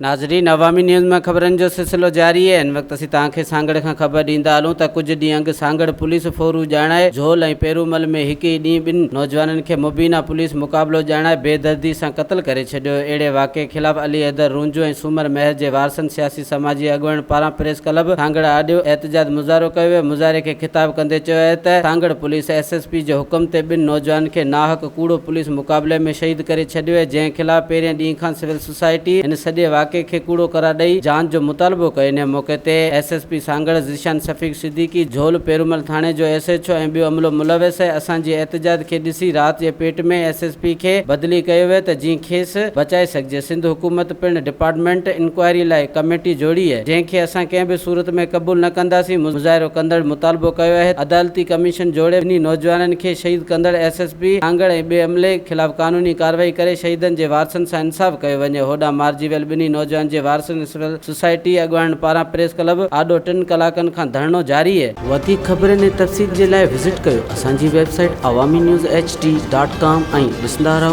नाज़रीन, अवामी न्यूज़ में खबरन जो सिलसिलो जारी है। इन वक्त असीं तव्हांखे सांगड़ खां ख़बर ॾींदा हलूं त कुछ ॾींहं अॻु सांगड़ पुलिस फोरू ॼाणाए झोल ऐं पेरूमल में हिकु ई ॾींहुं ॿिनि नौजवाननि खे मुबीना पुलिस मुक़ाबलो ॼाणाए बेदर्दी सां क़त्ल करे छॾियो। अहिड़े वाक़े ख़िलाफ़ अली हैदर रूंजू ऐं सूमर महर जे वारसनि सियासी समाजी अॻुवान पारां प्रेस क्लब सांगड़ आॾियो एहतजाज मुज़ाहिरो कयो वियो। मुज़ाहिरे खे ख़िताब कंदे चयो आहे त सांगड़ पुलिस SSP जे हुकुम ते ॿिनि नौजवाननि खे नाहक कूड़ो पुलिस मुक़ाबले में शहीद करे छॾियो आहे, जंहिं ख़िलाफ़ पहिरिएं ॾींहं खां सिविल सोसाइटी इन सॼे वाक़े खे कूड़ो करार ॾेई जांच जो मुतालबो कयो। इन मौक़े ते SSP सांगड़ ज़ीशान शफ़ीक सिद्दीकी झोल पेरूमल थाणे जो SHO ऐं ॿियो अमलो मुलविस आहे। असांजी एहतजाज खे ॾिसी राति जे पेट में SSP खे बदिली कयो वियो त जीअं खेसि बचाए सघिजे। सिंध हुकूमत पिणु डिपार्टमेंट इंक्वायरी लाइ कमेटी जोड़ी आहे, जंहिंखे असां कंहिं बि सूरत में क़बूल न कंदासीं। मुज़ाहिरो कंदड़ मुतालबो कयो आहे अदालती कमीशन जोड़े ॿिन्ही नौजवाननि खे शहीद कंदड़ SSP सांगड़ ऐं ॿिए अमले ख़िलाफ़ कानूनी कार्रवाई करे शहीदनि जे वारसनि सां इंसाफ़ कयो वञे। होॾां मारिजी वियल ॿिन्ही नौजवान जे वारसनि सिविल सोसाइटी अॻुवान पारां प्रेस क्लब आॾो 3 कलाकनि खां धरनो जारी आहे। वधीक ख़बरनि ऐं तफ़सील जे लाइ विज़िट कयो असांजी वेबसाइट awamiNewsHD.com ऐं ॾिसंदा रहो